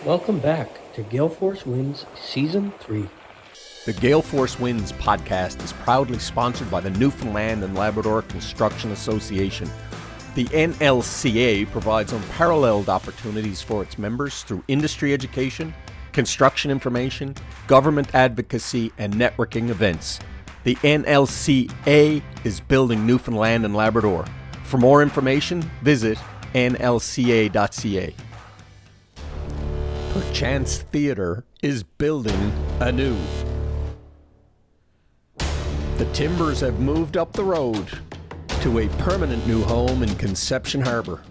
Welcome back to GaleForceWins Season 3. The GaleForceWins podcast is proudly sponsored by the Newfoundland and Labrador Construction Association. The NLCA provides unparalleled opportunities for its members through industry education, construction information, government advocacy, and networking events. The NLCA is building Newfoundland and Labrador. For more information, visit nlca.ca. Perchance Theatre is building anew. The Timbers have moved up the road to a permanent new home in Conception Harbour.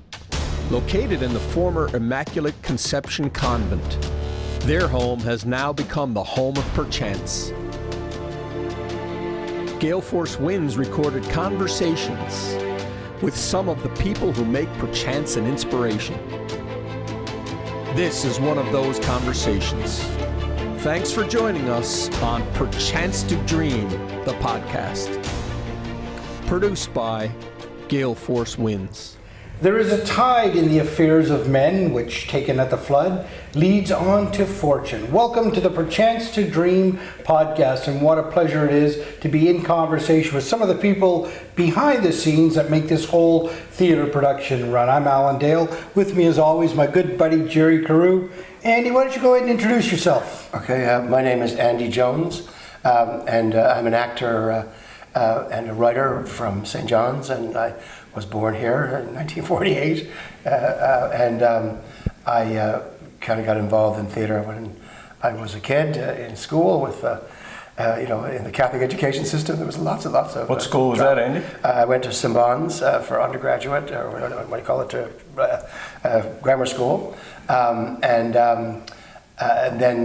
Located in the former Immaculate Conception Convent, their home has now become the home of Perchance. GaleForceWins recorded conversations with some of the people who make Perchance an inspiration. This is one of those conversations. Thanks for joining us on Perchance to Dream, the podcast. Produced by GaleForceWins. There is a tide in the affairs of men, which, taken at the flood, leads on to fortune. Welcome to the Perchance to Dream podcast, and what a pleasure it is to be in conversation with some of the people behind the scenes that make this whole theatre production run. I'm Alan Dale. With me, as always, my good buddy Jerry Carew. Andy, why don't you go ahead and introduce yourself? Okay, my name is Andy Jones, and I'm an actor and a writer from St. John's, and I was born here in 1948, and I kind of got involved in theatre when I was a kid in school with, in the Catholic education system. There was lots and lots of... What school was that, Andy? I went to St. Bon's for undergraduate, or what do you call it, grammar school, and then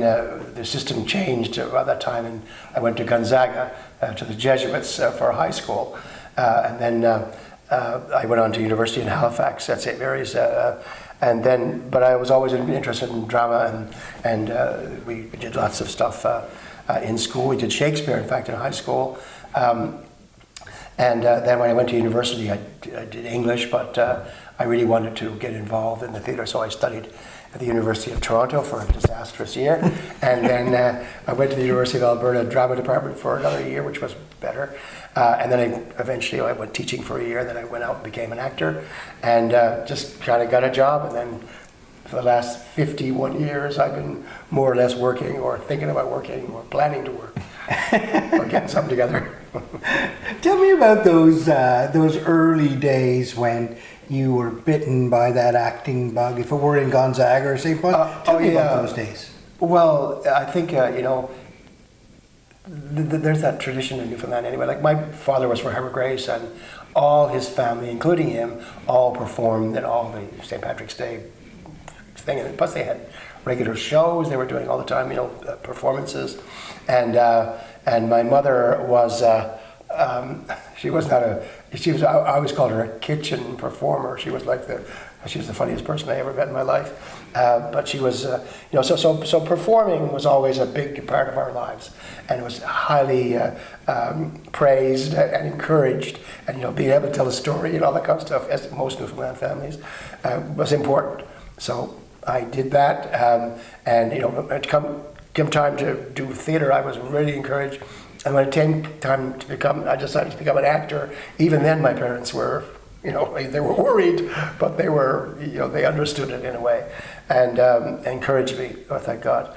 the system changed around that time, and I went to Gonzaga, to the Jesuits for high school, and then I went on to university in Halifax at St. Mary's, but I was always interested in drama, and we did lots of stuff in school. We did Shakespeare, in fact, in high school, and then when I went to university, I did English, but I really wanted to get involved in the theatre, so I studied at the University of Toronto for a disastrous year, and then I went to the University of Alberta drama department for another year, which was better, and then I went teaching for a year, and then I went out and became an actor, and just kind of got a job, and then for the last 51 years I've been more or less working, or thinking about working, or planning to work, or getting something together. Tell me about those early days when you were bitten by that acting bug, if it were in Gonzaga or St. Paul. Tell me about those days. Well, I think, there's that tradition in Newfoundland anyway. Like, my father was from Harbour Grace, and all his family, including him, all performed in all the St. Patrick's Day thing. And plus they had regular shows they were doing all the time, performances. And my mother was... I always called her a kitchen performer. She was the funniest person I ever met in my life. But she was, so performing was always a big part of our lives, and it was highly praised and encouraged. And being able to tell a story and all that kind of stuff, as most Newfoundland families, was important. So I did that, and come time to do theatre, I was really encouraged. And when it came time I decided to become an actor. Even then, my parents were, they were worried, but they were, they understood it in a way, and encouraged me. Oh, thank God.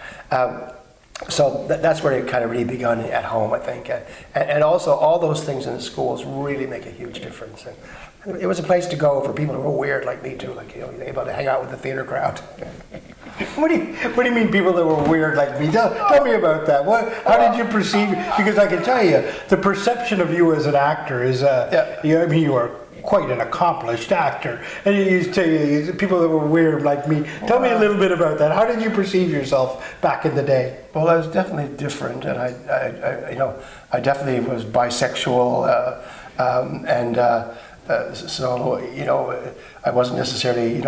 So that's where it kind of really begun at home, I think, and also all those things in the schools really make a huge difference. And it was a place to go for people who were weird like me too, able to hang out with the theatre crowd. What do you mean, people that were weird like me? Tell me about that. How did you perceive? Because I can tell you, the perception of you as an actor is, you are quite an accomplished actor. And you used to people that were weird like me. Tell me a little bit about that. How did you perceive yourself back in the day? Well, I was definitely different, and I definitely was bisexual, so I wasn't necessarily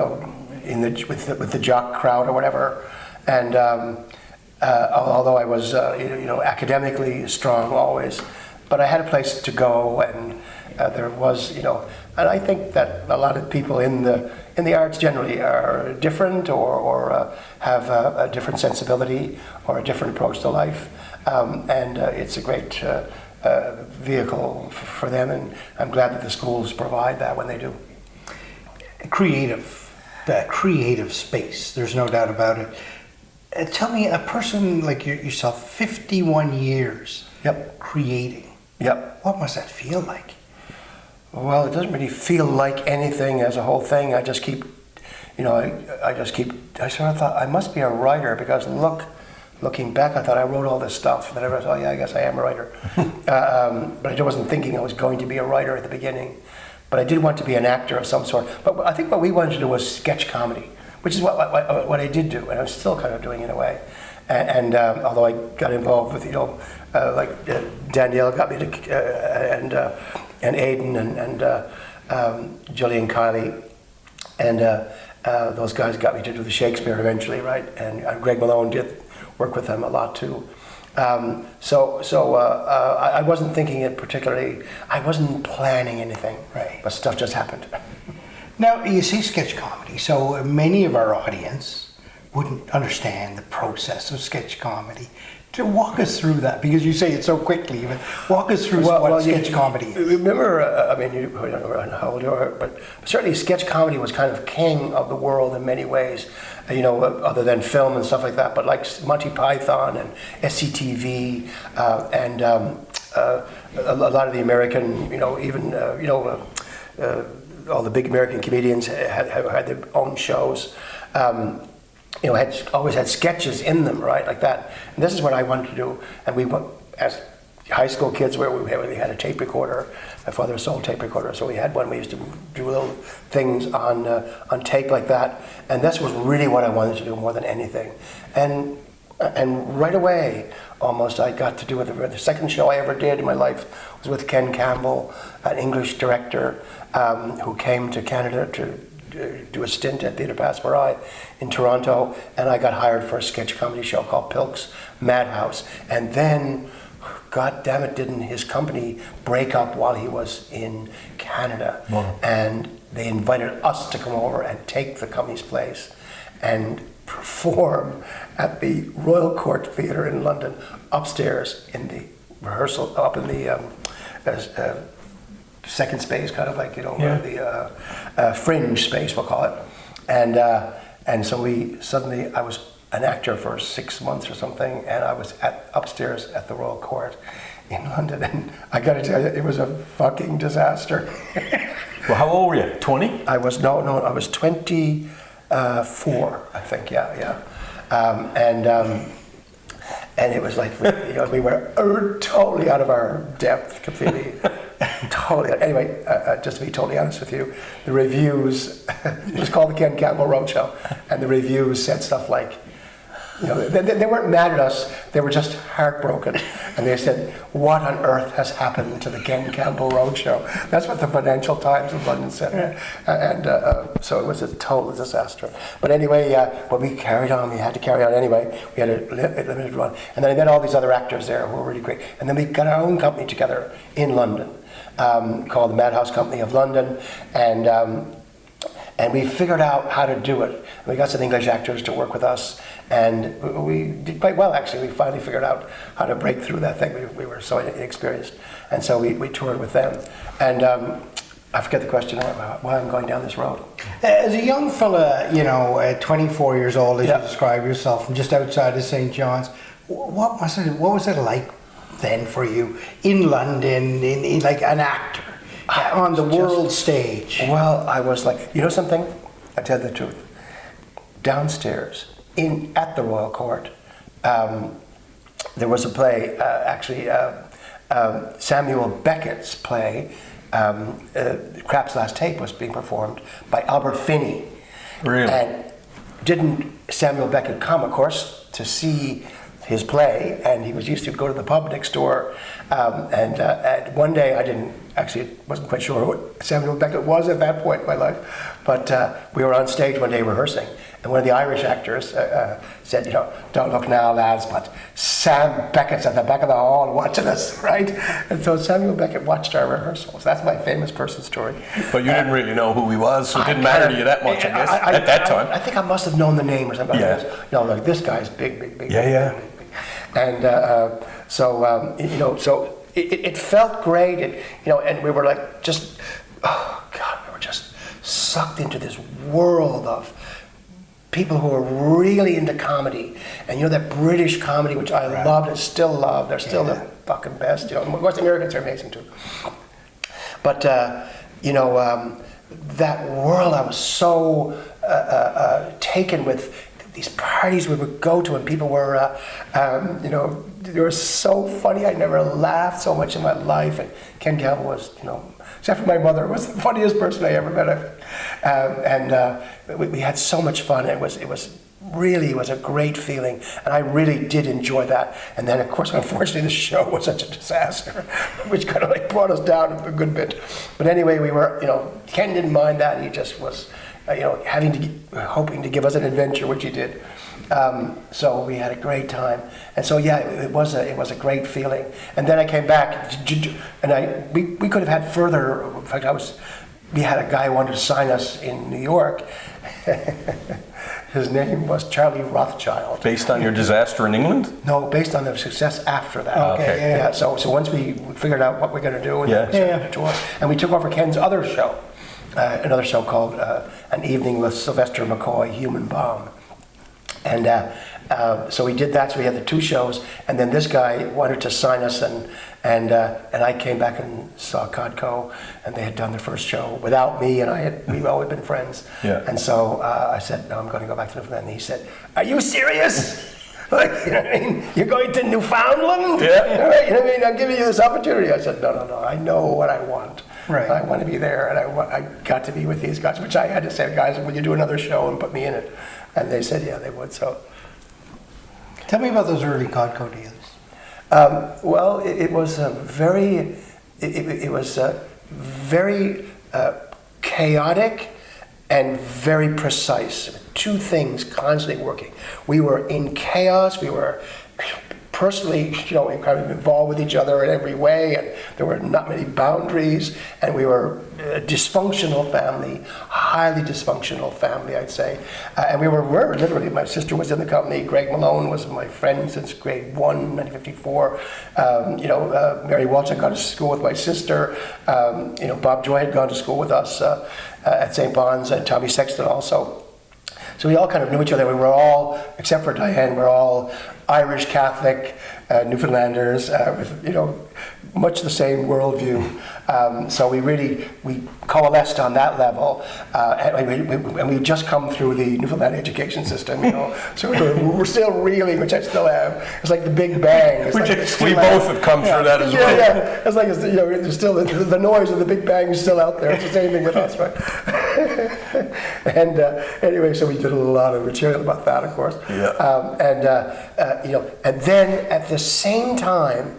with the jock crowd or whatever, and although I was academically strong always, but I had a place to go, and there was and I think that a lot of people in the arts generally are different or have a different sensibility or a different approach to life, and it's a great vehicle for them, and I'm glad that the schools provide that when they do. That creative space, there's no doubt about it. Tell me, a person like yourself, 51 years creating, what must that feel like? Well, it doesn't really feel like anything as a whole thing. I just keep, I sort of thought I must be a writer, because looking back, I thought I wrote all this stuff. Then I realized, oh yeah, I guess I am a writer. But I wasn't thinking I was going to be a writer at the beginning. But I did want to be an actor of some sort. But I think what we wanted to do was sketch comedy, which is what I did do, and I'm still kind of doing in a way. And although I got involved with, Danielle got me to, and Aidan and Julie and Kylie, and those guys got me to do the Shakespeare eventually, right? And Greg Malone did work with them a lot too. So I wasn't thinking it particularly. I wasn't planning anything, right? But stuff just happened. Now, you say sketch comedy, so many of our audience wouldn't understand the process of sketch comedy. To walk us through that, because you say it so quickly, but walk us through what sketch comedy is. Remember, I don't know how old you are, but certainly sketch comedy was kind of king of the world in many ways, other than film and stuff like that, but like Monty Python and SCTV, and a lot of the American, all the big American comedians had their own shows. Always had sketches in them, right, like that. And this is what I wanted to do. And we went, as high school kids, where we had a tape recorder. My father sold tape recorder, so we had one. We used to do little things on tape like that. And this was really what I wanted to do more than anything. And right away, almost, I got to do it. The second show I ever did in my life was with Ken Campbell, an English director who came to Canada to do a stint at Theatre Passe in Toronto, and I got hired for a sketch comedy show called Pilk's Madhouse. And then, God damn it, didn't his company break up while he was in Canada? Wow. And they invited us to come over and take the company's place and perform at the Royal Court Theatre in London, upstairs in the rehearsal, up in the second space, kind of like, the fringe space, we'll call it. And so I was an actor for 6 months or something, and I was upstairs at the Royal Court in London, and I gotta tell you, it was a fucking disaster. Well, how old were you? 20? I was 24, I think, yeah. And it was like, we were totally out of our depth, completely. Totally. Anyway, just to be totally honest with you, the reviews, it was called the Ken Campbell Roadshow, and the reviews said stuff like, they weren't mad at us, they were just heartbroken. And they said, what on earth has happened to the Ken Campbell Roadshow? That's what the Financial Times of London said. So it was a total disaster. But anyway, but we carried on, we had to carry on anyway. We had a limited run. And then I met all these other actors there who were really great. And then we got our own company together in London, called the Madhouse Company of London. And we figured out how to do it. We got some English actors to work with us, and we did quite well, actually. We finally figured out how to break through that thing. We were so inexperienced. And so we toured with them. And I forget the question, why I'm going down this road. As a young fella, at 24 years old, as you describe yourself, from just outside of St. John's, what was it like then for you in London, in like an actor? On the world stage. Well, I was like, something? I tell you the truth. Downstairs, at the Royal Court, there was a play, Samuel Beckett's play, Krapp's Last Tape, was being performed by Albert Finney. Really? And didn't Samuel Beckett come, of course, to see his play, and he was used to go to the pub next door. And one day wasn't quite sure what Samuel Beckett was at that point in my life, but we were on stage one day rehearsing, And one of the Irish actors said, you know, don't look now, lads, but Sam Beckett's at the back of the hall watching us, right? And so Samuel Beckett watched our rehearsals. That's my famous person story. But you didn't really know who he was, so it didn't matter to you that much, I guess, at that time. I think I must have known the name or something. Yeah. You know, like, this guy's big. Yeah. Big. And you know, so it felt great. You know, and we were like just, oh God, we were just sucked into this world of people who are really into comedy. And you know, that British comedy, which I loved and still love, they're still the fucking best. You know, of course, the Americans are amazing too. But, you know, that world, I was so taken with these parties we would go to, and people were, you know, they were so funny. I never laughed so much in my life. And Ken Campbell was, you know, except for my mother, was the funniest person I ever met. We had so much fun. It was a great feeling, and I really did enjoy that. And then, of course, unfortunately, the show was such a disaster, which kind of like brought us down a good bit. But anyway, we were, you know, Ken didn't mind that. He just was, you know, hoping to give us an adventure, which he did. So we had a great time, and so yeah, it was a great feeling. And then I came back, and we could have had further. In fact, we had a guy who wanted to sign us in New York. His name was Charlie Rothschild. Based on your disaster in England? No, based on the success after that. Okay. Yeah. So once we figured out what we're going to do, and then we tour, and we took over Ken's other show, another show called An Evening with Sylvester McCoy, Human Bomb. And so we did that. So we had the two shows, and then this guy wanted to sign us, and I came back and saw CODCO, and they had done their first show without me, and we've always been friends. Yeah. And so I said, no, I'm going to go back to Newfoundland. And he said, are you serious? Like, you know what I mean? You're going to Newfoundland? Yeah. You know what I mean? I'm giving you this opportunity. I said, no. I know what I want. Right. I want to be there, and I got to be with these guys, which I had to say, guys, will you do another show and put me in it? And they said, yeah, they would. So, Tell me about those early CODCO deals. well, it was very chaotic and very precise. Two things constantly working. We were in chaos. We were personally, you know, kind of involved with each other in every way, and there were not many boundaries, and we were a dysfunctional family, highly dysfunctional family, I'd say. And we were literally, my sister was in the company, Greg Malone was my friend since grade 1, 1954. You know, Mary Walsh had gone to school with my sister. You know, Bob Joy had gone to school with us at St. Bon's, and Tommy Sexton also. So we all kind of knew each other. We were all, except for Diane, we're all Irish Catholic Newfoundlanders with, you know, much the same worldview. So we coalesced on that level, and we just come through the Newfoundland education system, you know. So we're still reeling, which I still am. It's like the Big Bang. It's We both have come through that as well. Yeah. It's like, you know, there's still the noise of the Big Bang is still out there. It's the same thing with us, right? And anyway, so we did a lot of material about that, of course. Yeah. You know, and then at the same time,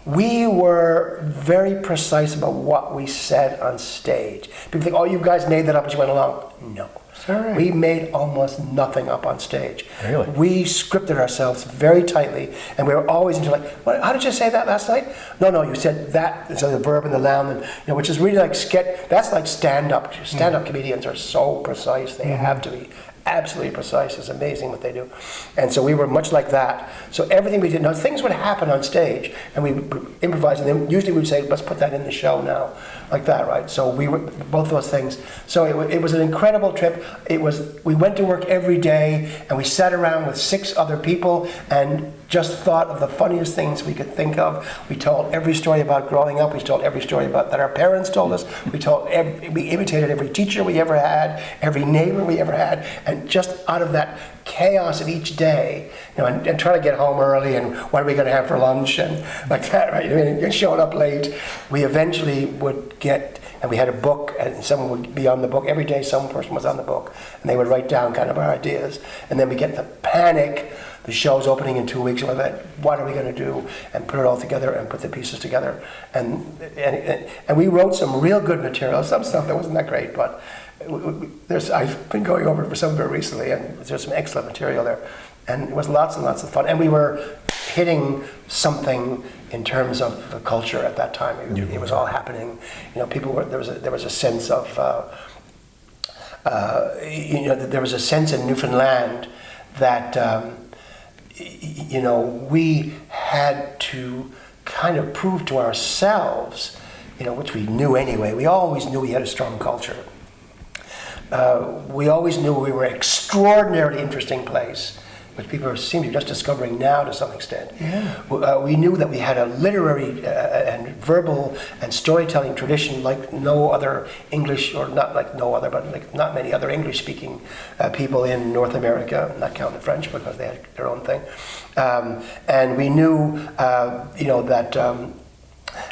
we were very precise about what we said on stage. People think, oh, you guys made that up as you went along. No. Sorry. We made almost nothing up on stage. Really? We scripted ourselves very tightly, and we were always into like, what, how did you say that last night? No, you said that. So the verb and the noun, and, you know, which is really like sketch. That's like stand-up. Stand-up comedians are so precise. They have to be absolutely precise. It's amazing what they do. And so we were much like that. So everything we did, now things would happen on stage, and we would improvise, and then usually we would say, let's put that in the show now, like that, right? So we were, both those things. So it was an incredible trip. We went to work every day, and we sat around with 6 other people, and just thought of the funniest things we could think of. We told every story about growing up. We told every story about that our parents told us. We imitated every teacher we ever had, every neighbor we ever had, and just out of that chaos of each day, you know, and trying to get home early, and what are we going to have for lunch, and like that, right? I mean, and showing up late, we eventually would get. and we had a book, and someone would be on the book. Every day some person was on the book, and they would write down kind of our ideas. And then we get the panic, the show's opening in 2 weeks, and we're like, what are we going to do? And put it all together and put the pieces together. And we wrote some real good material, some stuff that wasn't that great, but I've been going over it for some of it recently, and there's some excellent material there. And it was lots and lots of fun. And we were hitting something in terms of the culture at that time. It was all happening. You know, people were, there was a sense of, there was a sense in Newfoundland that, we had to kind of prove to ourselves, which we knew anyway. We always knew we had a strong culture. We always knew we were an extraordinarily interesting place, which people seem to be just discovering now to some extent. Yeah. We knew that we had a literary and verbal and storytelling tradition like no other English, or not like no other, but like not many other English-speaking people in North America, not counting the French because they had their own thing. And we knew,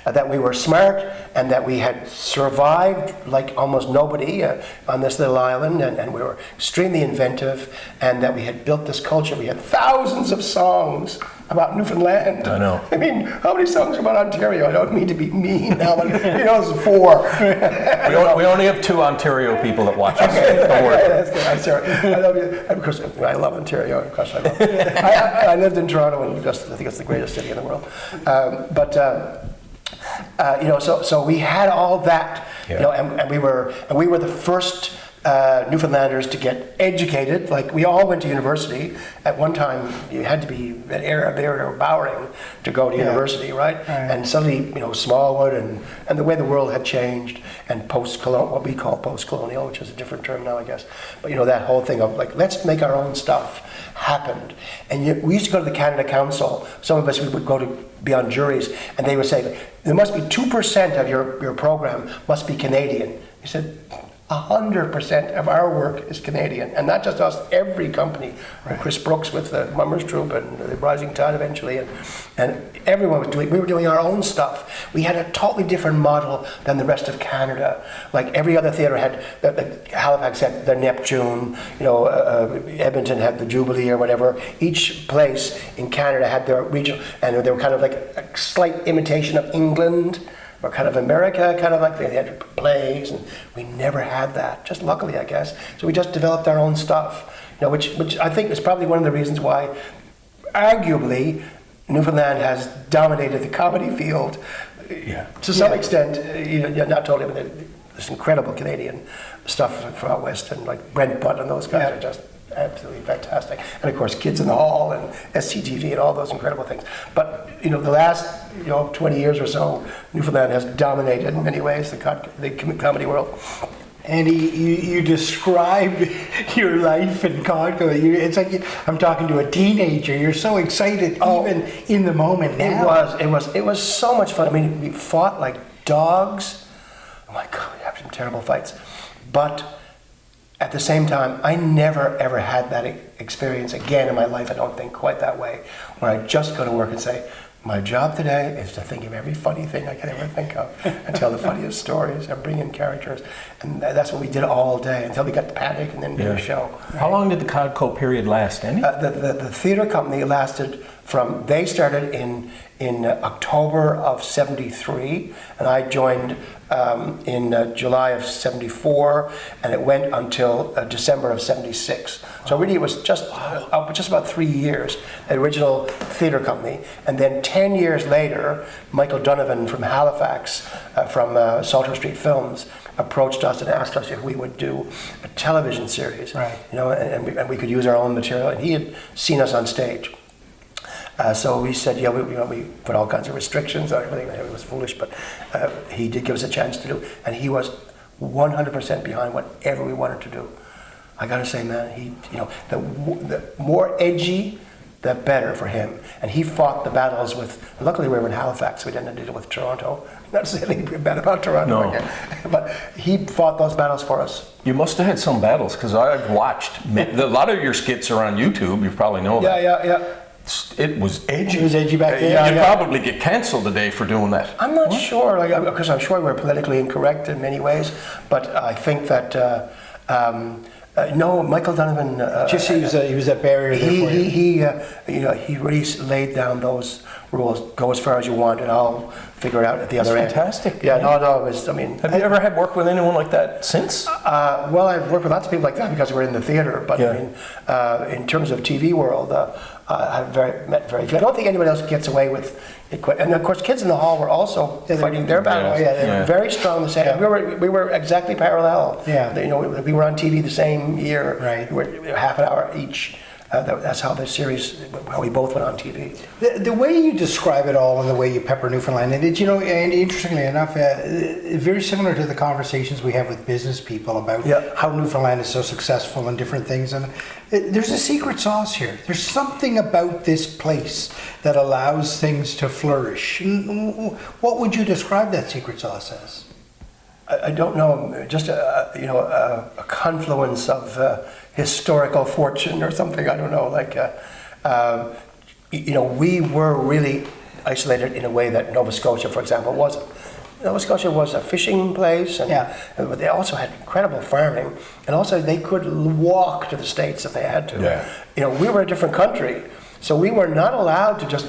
that we were smart and that we had survived like almost nobody on this little island, and we were extremely inventive, and that we had built this culture. We had thousands of songs about Newfoundland. I know. I mean, how many songs about Ontario? I don't mean to be mean now, but it's 4. We only have 2 Ontario people that watch us. Don't worry. That's good. I'm sorry. I love you. Of course, I love Ontario. Of course, I love it. I lived in Toronto, and I think it's the greatest city in the world. So we had all that, and we were the first Newfoundlanders to get educated. Like, we all went to university. At one time, you had to be an Arab or Bowering to go to university, right? And suddenly, Smallwood and the way the world had changed, and what we call post-colonial, which is a different term now, I guess. But that whole thing of like, let's make our own stuff, happened. And we used to go to the Canada Council. Some of us, we would go to be on juries, and they would say, there must be 2% of your program must be Canadian. We said, 100% of our work is Canadian, and not just us, every company. Right. Chris Brooks with the Mummers Troupe and the Rising Tide eventually, and everyone was we were doing our own stuff. We had a totally different model than the rest of Canada. Like every other theatre had, Halifax had the Neptune, Edmonton had the Jubilee or whatever. Each place in Canada had their regional, and they were kind of like a slight imitation of England, or kind of America, kind of like they had plays, and we never had that, just luckily, I guess. So we just developed our own stuff, which I think is probably one of the reasons why, arguably, Newfoundland has dominated the comedy field to some extent. Not totally, but there's incredible Canadian stuff from out west, and like Brent Butt and those guys are just absolutely fantastic. And of course, Kids in the Hall and SCTV and all those incredible things. But the last 20 years or so, Newfoundland has dominated in many ways the comedy world. And you described your life in CODCO. It's like I'm talking to a teenager. You're so excited, even in the moment now. It was so much fun. I mean, we fought like dogs. Oh my God, we had some terrible fights. But at the same time, I never ever had that experience again in my life. I don't think quite that way, where I just go to work and say, my job today is to think of every funny thing I can ever think of and tell the funniest stories and bring in characters. And that's what we did all day until we got the panic and then do a show. How long did the CODCO period last, Andy? The theatre company lasted they started in October of 73, and I joined in July of 74, and it went until December of 76. So really it was just about 3 years, the original theatre company. And then 10 years later, Michael Donovan from Halifax, from Salter Street Films, approached us and asked us if we would do a television series. Right. And we could use our own material, and he had seen us on stage. So we said, we put all kinds of restrictions on everything. It was foolish, but he did give us a chance to do, and he was 100% behind whatever we wanted to do. I gotta say, man, the more edgy, the better for him. And he fought the battles luckily we were in Halifax, so we didn't have to deal with Toronto. Not to say anything bad about Toronto again, but he fought those battles for us. You must have had some battles, because I've watched, a lot of your skits are on YouTube, you probably know that. Yeah. It was edgy. It was edgy back then. You'd probably get cancelled today for doing that. I'm not sure, because I'm sure we're politically incorrect in many ways, but I think that no, Michael Donovan. Just he was a barrier there for you. He really laid down those rules. Go as far as you want, and I'll figure it out at the other end. Fantastic. Yeah, no. It was, I mean, have you ever had work with anyone like that since? Well, I've worked with lots of people like that because we're in the theater. But I mean, in terms of TV world, I've met very few. I don't think anyone else gets away with it. And of course, Kids in the Hall were also fighting their battles. They were very strong. The same. Yeah. We were exactly parallel. Yeah. You know, we were on TV the same year. Right. We were half an hour each. That's how the series, how we both went on TV. The way you describe it all and the way you pepper Newfoundland, and and interestingly enough, very similar to the conversations we have with business people about how Newfoundland is so successful and different things. And there's a secret sauce here. There's something about this place that allows things to flourish. What would you describe that secret sauce as? I don't know, just a confluence of historical fortune or something. I don't know. We were really isolated in a way that Nova Scotia, for example, wasn't. Nova Scotia was a fishing place, but they also had incredible farming, and also they could walk to the States if they had to. Yeah. We were a different country, so we were not allowed to just,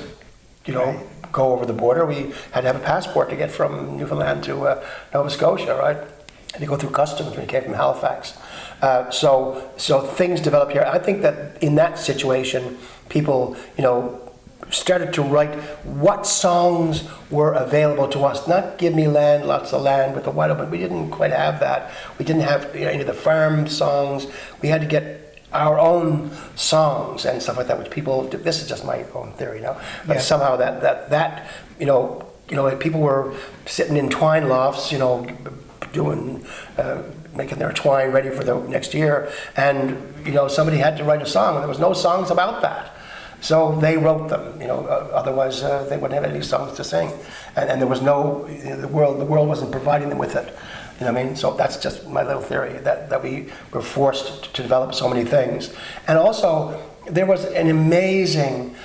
go over the border. We had to have a passport to get from Newfoundland to Nova Scotia, right? And you go through customs when you came from Halifax. So things develop here. I think that in that situation, people, started to write what songs were available to us. Not give me land, lots of land with a white open. We didn't quite have that. We didn't have any of the farm songs. We had to get our own songs and stuff like that, which people do. This is just my own theory now, but somehow that people were sitting in twine lofts, doing making their twine ready for the next year, and somebody had to write a song, and there was no songs about that, so they wrote them. Otherwise they wouldn't have any songs to sing, and there was no the world wasn't providing them with it. You know what I mean? So that's just my little theory, that we were forced to develop so many things. And also, there was an amazing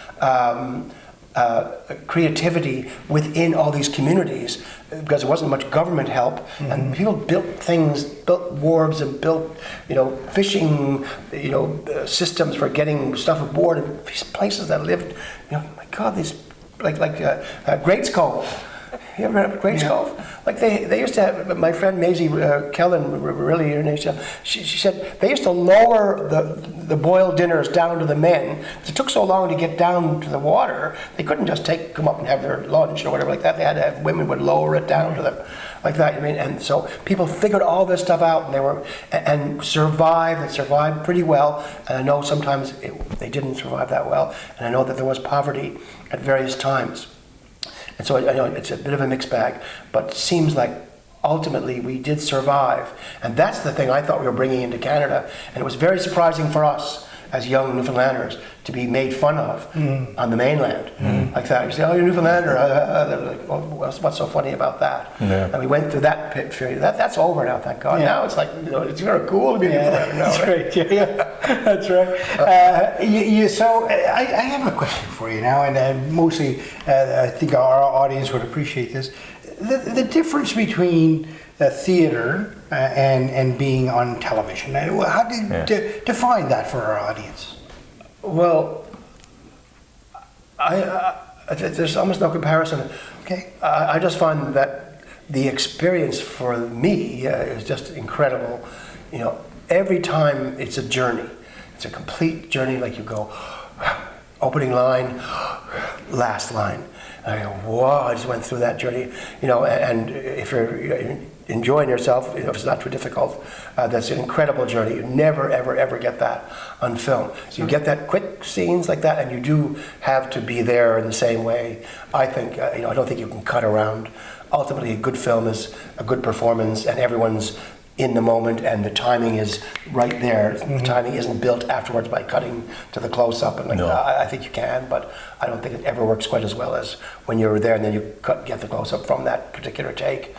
creativity within all these communities, because there wasn't much government help, and people built things, built wharves and built, fishing, systems for getting stuff aboard, and these places that lived, my God, these, like Greats Cove. You ever heard of Greats Cove? Like they used to have, my friend Maisie Kellen, really her name, she said they used to lower the boiled dinners down to the men. It took so long to get down to the water, they couldn't just come up and have their lunch or whatever like that. They had to have, women would lower it down to them like that. And so people figured all this stuff out, and survived pretty well. And I know sometimes they didn't survive that well, and I know that there was poverty at various times. And so I know it's a bit of a mixed bag, but it seems like ultimately we did survive. And that's the thing I thought we were bringing into Canada. And it was very surprising for us as young Newfoundlanders to be made fun of on the mainland. Like that. You say, oh, you're a Newfoundlander. They're like, well, what's so funny about that? Yeah. And we went through that period. That's over now, thank God. Yeah. Now it's like, it's very cool to be a Newfoundlander now. That's right. That's right. So I have a question for you now, and mostly I think our audience would appreciate this. The difference between theater and being on television. How do you define that for our audience? Well, there's almost no comparison. Okay. I just find that the experience for me is just incredible. Every time it's a journey. It's a complete journey. Like you go, opening line, last line. I go, whoa! I just went through that journey. And if you're enjoying yourself, if it's not too difficult, that's an incredible journey. You never, ever, ever get that on film. So you get that quick scenes like that, and you do have to be there in the same way. I think, I don't think you can cut around. Ultimately, a good film is a good performance, and everyone's in the moment, and the timing is right there. The timing isn't built afterwards by cutting to the close-up. And I think you can, but I don't think it ever works quite as well as when you're there and then you get the close-up from that particular take.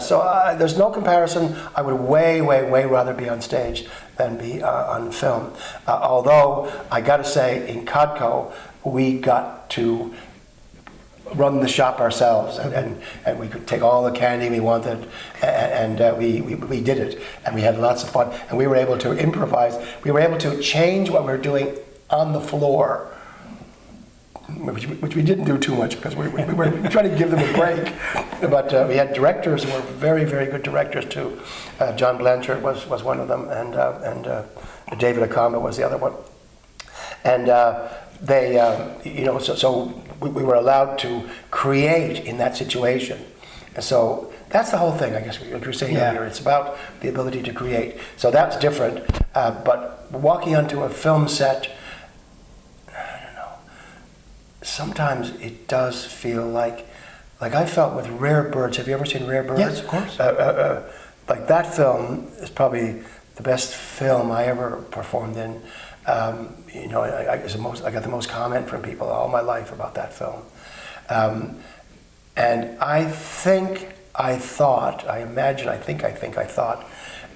So there's no comparison. I would way, way, way rather be on stage than be on film. Although I got to say, in CODCO, we got to run the shop ourselves, and we could take all the candy we wanted, and we did it, and we had lots of fun, and we were able to improvise. We were able to change what we were doing on the floor, which we didn't do too much because we were trying to give them a break. But we had directors who were very, very good directors too. John Blanchard was one of them, and David Akamba was the other one. And they, so we were allowed to create in that situation. And so that's the whole thing, I guess, like you were saying earlier. It's about the ability to create. So that's different. But walking onto a film set, sometimes it does feel like I felt with Rare Birds. Have you ever seen Rare Birds? Yes, of course. Like that film is probably the best film I ever performed in. I got the most comment from people all my life about that film. And I thought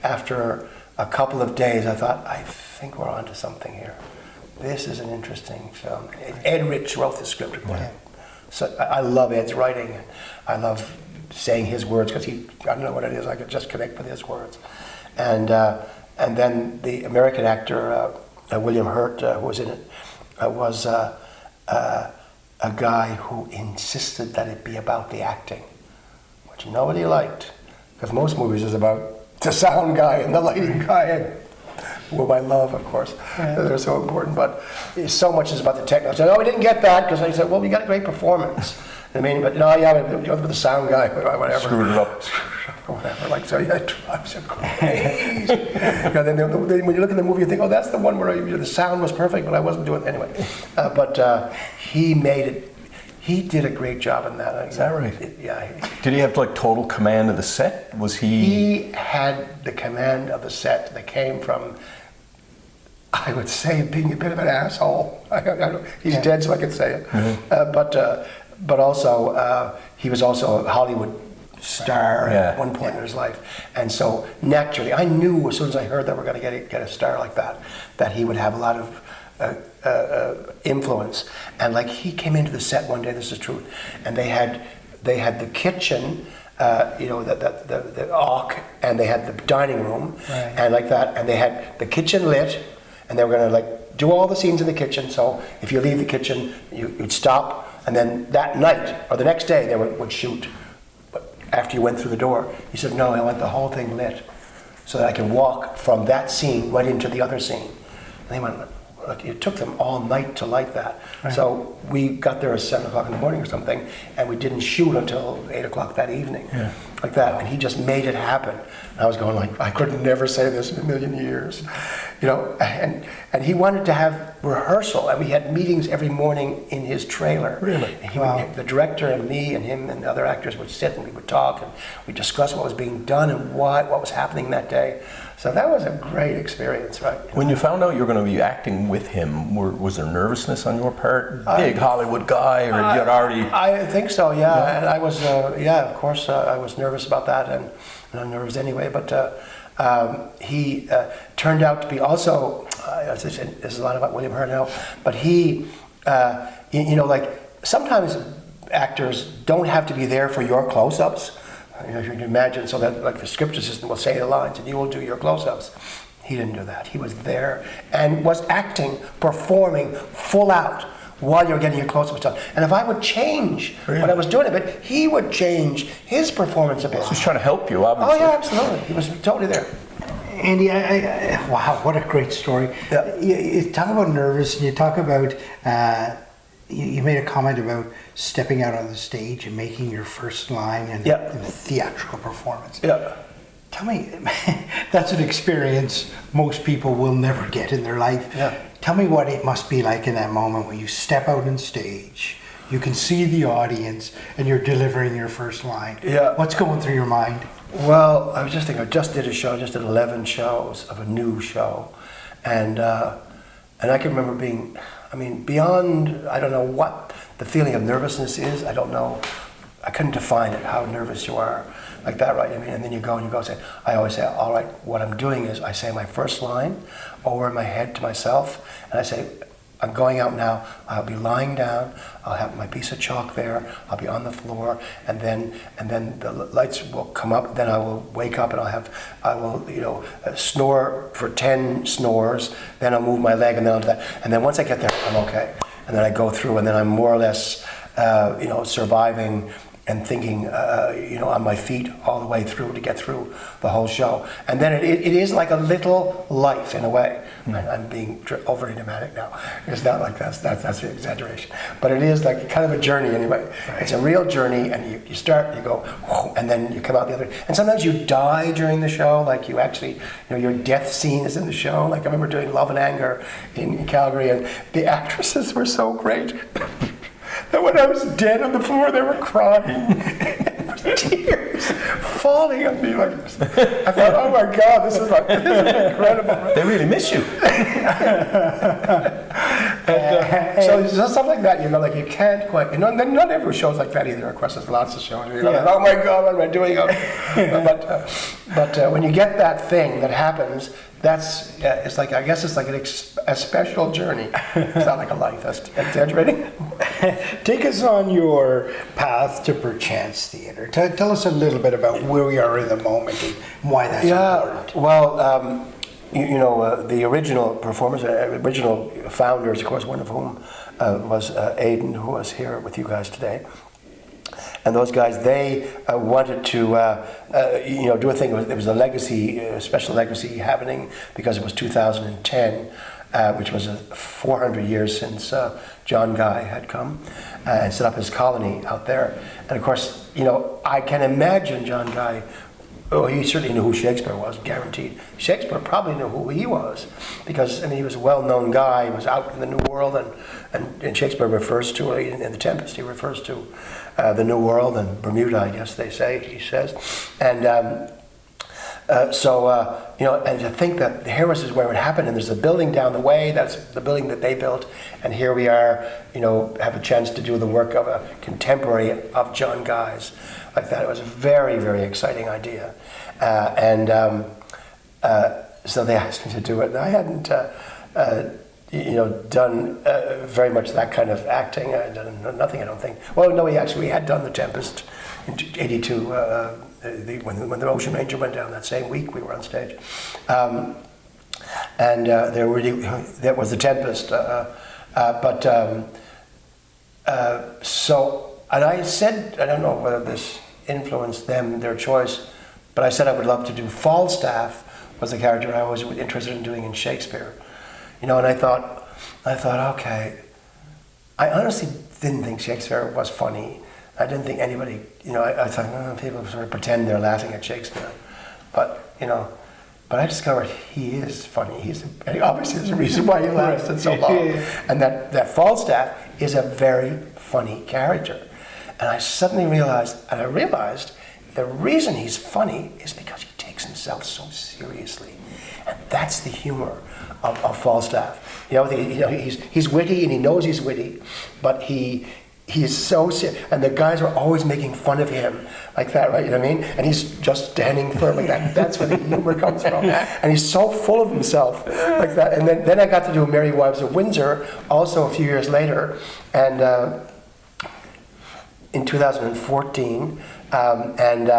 after a couple of days, I thought, I think we're onto something here. This is an interesting film. Ed Rich wrote the script, of course. Yeah. So I love Ed's writing, and I love saying his words because I don't know what it is. I could just connect with his words. And then the American actor William Hurt, who was in it, was a guy who insisted that it be about the acting, which nobody liked, because most movies is about the sound guy and the lighting guy, whom I love, of course. Yeah. They're so important, but so much is about the technology. I said, we didn't get that, because I said, well, we got a great performance. I mean, but the sound guy, whatever. Screwed it up. Or whatever, like, so yeah, it drives you crazy. Then when you look at the movie, you think, oh, that's the one where the sound was perfect, but I wasn't doing it anyway. But he made it. He did a great job in that. Is that right? Yeah. Did he have total command of the set? Was he? He had the command of the set that came from, I would say, being a bit of an asshole. He's dead, so I can say it. Mm-hmm. But also, he was also a Hollywood star at one point in his life, and so naturally, I knew as soon as I heard that we're going to get a star like that he would have a lot of influence. And like, he came into the set one day, this is true, and they had the kitchen, the arc, and they had the dining room, and like that, and they had the kitchen lit, and they were going to do all the scenes in the kitchen. So if you leave the kitchen, you'd stop, and then that night or the next day they would shoot. But after you went through the door, he said, no, I want the whole thing lit so that I can walk from that scene right into the other scene. And they went, it took them all night to light that. Right. So we got there at 7 o'clock in the morning or something, and we didn't shoot until 8 o'clock that evening. Like that. And he just made it happen. And I was going I could never say this in a million years. And he wanted to have rehearsal, and we had meetings every morning in his trailer. Really? The director and me and him and the other actors would sit, and we would talk, and we'd discuss what was being done and what was happening that day. So that was a great experience, right? When you found out you were going to be acting with him, was there nervousness on your part? Big Hollywood guy, or you had already? I think so, yeah. And I was, of course, I was nervous about that, and I'm nervous anyway. But he turned out to be also. There's a lot about William Hurt now, but he, sometimes actors don't have to be there for your close-ups. If you can imagine, so that the script assistant will say the lines and you will do your close-ups. He didn't do that. He was there and was acting, performing full out while you were getting your close-ups done. And if I would change what I was doing a bit, he would change his performance a bit. So he's trying to help you, obviously. Oh yeah, absolutely. He was totally there. Andy, wow, what a great story. Yeah. You talk about nervous, and you talk about, you made a comment about stepping out on the stage and making your first line in a theatrical performance. Yeah. Tell me, that's an experience most people will never get in their life. Yeah. Tell me what it must be like in that moment when you step out on stage, you can see the audience, and you're delivering your first line. Yeah. What's going through your mind? Well, I was just thinking, I just did 11 shows of a new show. And I can remember being, beyond, I don't know what the feeling of nervousness is. I don't know. I couldn't define it, how nervous you are like that, right? And then you go and say, I always say, all right, what I'm doing is I say my first line over in my head to myself, and I say, I'm going out now. I'll be lying down. I'll have my piece of chalk there. I'll be on the floor, and then the lights will come up. Then I will wake up, and I will snore for 10 snores. Then I'll move my leg, and then I'll do that. And then once I get there, I'm okay. And then I go through, and then I'm more or less, surviving and thinking, on my feet all the way through to get through the whole show. And then it is like a little life in a way. I'm being overly dramatic now. It's not like that's the exaggeration. But it is like kind of a journey anyway. Right. It's a real journey, and you start, you go, whoa, and then you come out the other. And sometimes you die during the show, like you actually, your death scene is in the show. Like I remember doing Love and Anger in Calgary, and the actresses were so great. And when I was dead on the floor, they were crying. Tears falling on me. I thought, oh my God, this is incredible. They really miss you. So stuff like that, like you can't quite, not every show's like that either. Of course, there's lots of shows where you're like, oh my God, what am I doing? But when you get that thing that happens, it's like, I guess it's like a special journey. It's not like a life, that's exaggerating. Take us on your path to Perchance Theatre. Tell us a little bit about where we are in the moment and why that's important. Well, the original performers, original founders, of course, one of whom was Aidan, who was here with you guys today. And those guys, they wanted to, do a thing. There was a legacy, a special legacy happening because it was 2010, which was 400 years since John Guy had come and set up his colony out there. And of course, I can imagine John Guy. Oh, he certainly knew who Shakespeare was, guaranteed. Shakespeare probably knew who he was because, he was a well-known guy. He was out in the New World, and Shakespeare refers to, in The Tempest, he refers to the New World and Bermuda, I guess he says. And and to think that here was where it happened, and there's a building down the way, that's the building that they built, and here we are, have a chance to do the work of a contemporary of John Guy's. Like that, it was a very, very exciting idea, so they asked me to do it. And I hadn't, done very much that kind of acting. I had done nothing, I don't think. Well, no, we had done The Tempest in '82 when the Ocean Ranger went down. That same week, we were on stage, and that was The Tempest. And I said, I don't know whether this influenced them, their choice, but I said I would love to do Falstaff, was the character I was interested in doing in Shakespeare. And I thought, okay, I honestly didn't think Shakespeare was funny. I didn't think anybody, I thought, people sort of pretend they're laughing at Shakespeare. But I discovered he is funny. Obviously there's a reason why he lasted so long. And that Falstaff is a very funny character. And I suddenly realized the reason he's funny is because he takes himself so seriously. And that's the humor of Falstaff. He's witty and he knows he's witty, but he is so serious. And the guys are always making fun of him like that, right? You know what I mean? And he's just standing firm like that. That's where the humor comes from. And he's so full of himself like that. And then I got to do Merry Wives of Windsor also a few years later. And in 2014, and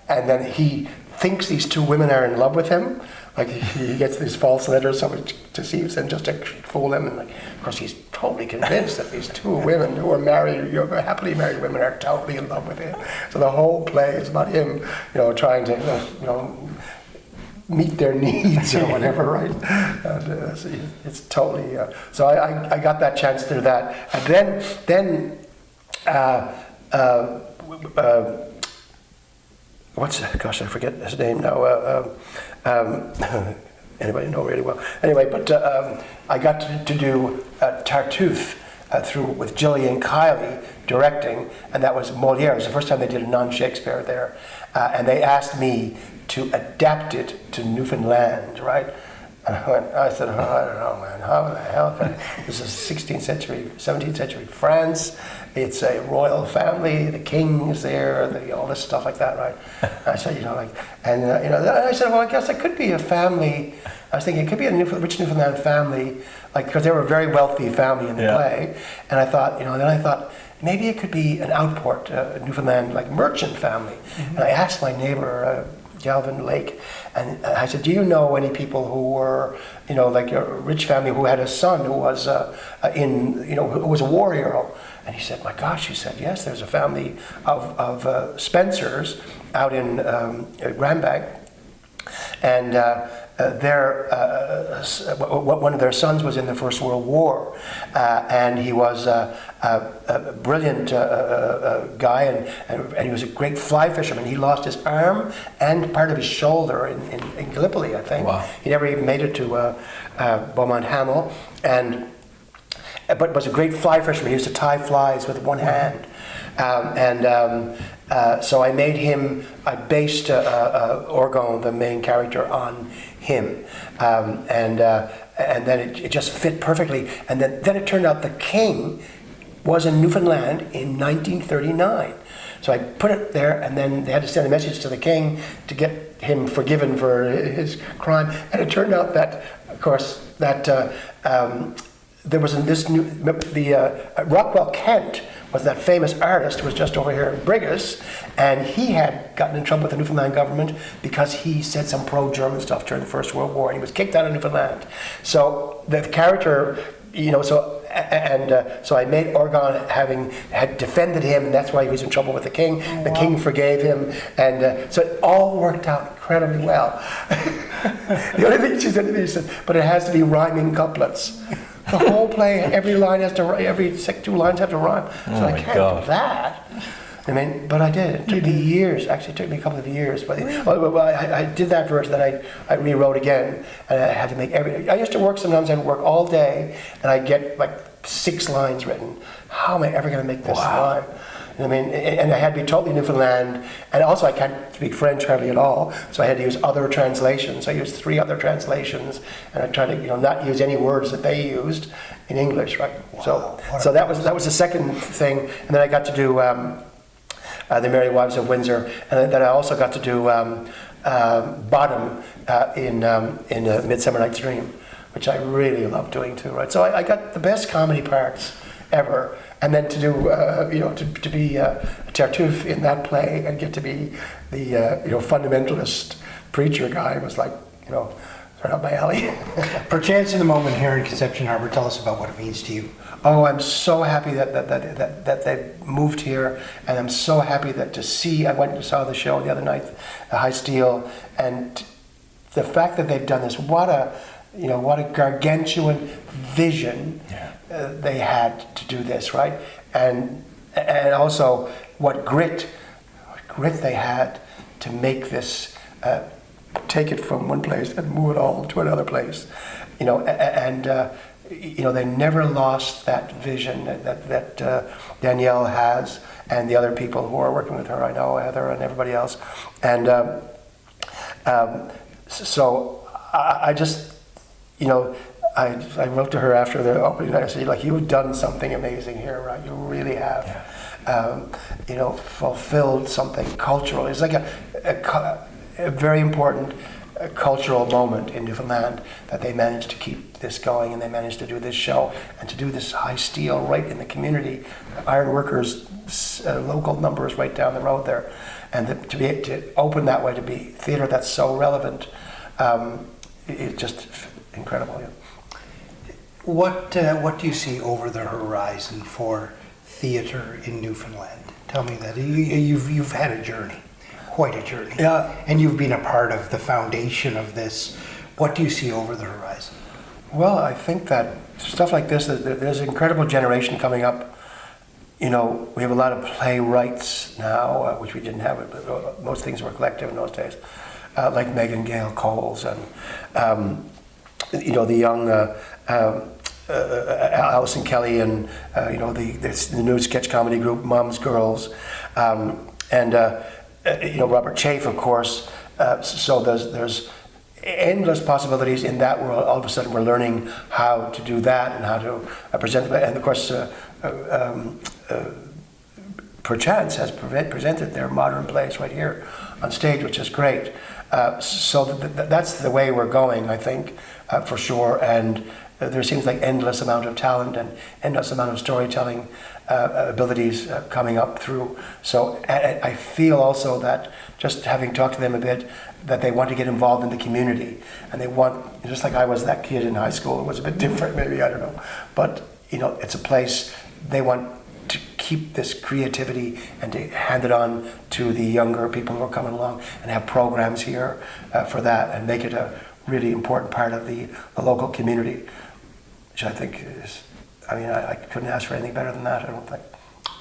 then he thinks these two women are in love with him. Like he gets these false letters, so it deceives them just to fool them. And of course, he's totally convinced that these two women who are married, happily married women, are totally in love with him. So the whole play is about him, trying to, meet their needs or whatever, right? It's totally. So I got that chance to do that, and then. Gosh, I forget his name now. Anybody know really well? Anyway, but I got to do Tartuffe with Gillian Kiley directing, and that was Moliere. It was the first time they did a non-Shakespeare there, and they asked me to adapt it to Newfoundland, right? I said, I don't know, man. How the hell can I? This is 16th century, 17th century France. It's a royal family. The king is there. All this stuff like that, right? I said, and I said, well, I guess it could be a family I was thinking it could be a rich Newfoundland family, like, because they were a very wealthy family in the play. And I thought, then I thought, maybe it could be an outport, a Newfoundland, like, merchant family. And I asked my neighbor, Galvin Lake, and I said, do you know any people who were, like a rich family who had a son who was who was a war hero? And he said, my gosh, he said, yes, there's a family of Spencers out in Grambag, and one of their sons was in the First World War, and he was a brilliant guy, and he was a great fly fisherman. He lost his arm and part of his shoulder in Gallipoli, I think. Wow. He never even made it to Beaumont Hamel, but was a great fly fisherman. He used to tie flies with one hand. So I based Orgon, the main character, on him. And then it just fit perfectly. And then it turned out the king was in Newfoundland in 1939. So I put it there, and then they had to send a message to the king to get him forgiven for his crime. And it turned out that, of course, there was Rockwell Kent was that famous artist who was just over here in Brigus, and he had gotten in trouble with the Newfoundland government because he said some pro-German stuff during the First World War, and he was kicked out of Newfoundland. So the character, so I made Orgon had defended him, and that's why he was in trouble with the king. The king forgave him, and so it all worked out incredibly well. The only thing she said to me, she said, but it has to be rhyming couplets. The whole play, every 2 lines have to rhyme. So I can't do that. But I did. It took me years. Actually, it took me a couple of years. But I did that verse, then I rewrote again, and I had to make I used to work sometimes. I'd work all day, and I'd get like 6 lines written. How am I ever going to make this rhyme? And I had to be totally Newfoundland, and also I can't speak French hardly at all, so I had to use other translations. I used 3 other translations, and I tried to not use any words that they used in English, right? Wow. So that was the second thing, and then I got to do The Merry Wives of Windsor, and then I also got to do Bottom in Midsummer Night's Dream, which I really love doing too, right? So I got the best comedy parts ever. And then to do, to be Tartuffe in that play and get to be the, fundamentalist preacher guy was like, right up my alley. Perchance in the moment here in Conception Harbor, tell us about what it means to you. Oh, I'm so happy that they moved here, and I'm so happy that I went and saw the show the other night, High Steel, and the fact that they've done this, what a gargantuan vision they had to do this, right? And also what grit they had to make this, take it from one place and move it all to another place, they never lost that vision that Danielle has, and the other people who are working with her. I know Heather and everybody else, and so I just, I wrote to her after the opening night. I said, you've done something amazing here, right? You really have, fulfilled something cultural. It's like a very important cultural moment in Newfoundland that they managed to keep this going, and they managed to do this show and to do this High Steel right in the community. Iron Workers, local numbers right down the road there, and to open that way, to be theater that's so relevant, it's just incredible. Yeah. What do you see over the horizon for theatre in Newfoundland? Tell me that. You've had a journey, quite a journey. Yeah. And you've been a part of the foundation of this. What do you see over the horizon? Well, I think that stuff like this, there's an incredible generation coming up. We have a lot of playwrights now, which we didn't have. But most things were collective in those days, like Megan Gale Coles and the young Alison Kelly and the new sketch comedy group Mom's Girls, and Robert Chafe, of course. So there's endless possibilities in that world. All of a sudden, we're learning how to do that and how to present them. And of course, Perchance has presented their modern plays right here on stage, which is great. That's the way we're going, I think, for sure. And there seems like endless amount of talent and endless amount of storytelling abilities coming up through. So I feel also that, just having talked to them a bit, that they want to get involved in the community, and they want, just like I was that kid in high school. It was a bit different, maybe, I don't know, but it's a place they want to keep this creativity and to hand it on to the younger people who are coming along, and have programs here for that, and make it a really important part of the local community, which I think is, I couldn't ask for anything better than that, I don't think.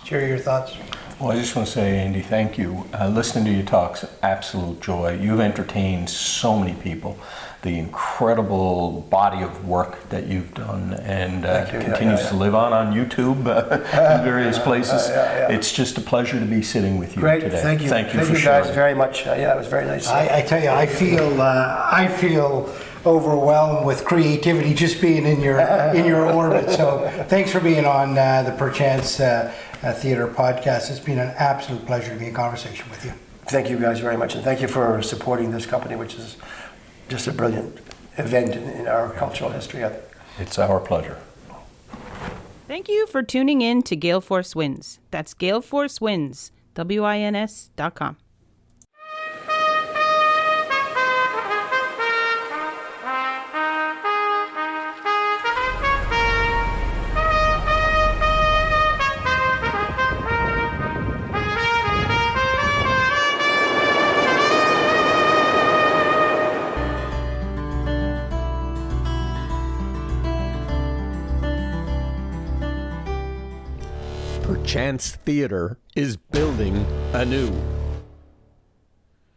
Jerry, your thoughts? Well, I just want to say, Andy, thank you. Listening to you talk's absolute joy. You've entertained so many people. The incredible body of work that you've done, and continues to live on YouTube in various places. It's just a pleasure to be sitting with you today. Thank you. Thank you Thank for you guys sharing. very much. It was very nice. I tell you, I feel overwhelmed with creativity just being in your orbit. So thanks for being on the Perchance Theatre Podcast. It's been an absolute pleasure to be in conversation with you. Thank you guys very much, and thank you for supporting this company, which is just a brilliant event in our cultural history, I think. It's our pleasure. Thank you for tuning in to GaleForceWins. That's GaleForceWins, WINS.com. Perchance Theatre is building anew.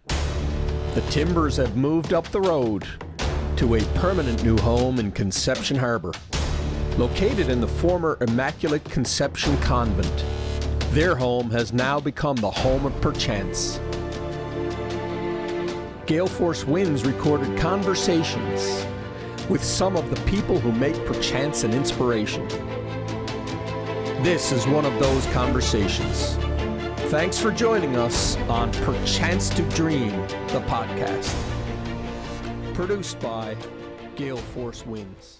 The timbers have moved up the road to a permanent new home in Conception Harbor. Located in the former Immaculate Conception Convent, their home has now become the home of Perchance. GaleForceWins recorded conversations with some of the people who make Perchance an inspiration. This is one of those conversations. Thanks for joining us on Perchance to Dream, the podcast. Produced by GaleForceWins.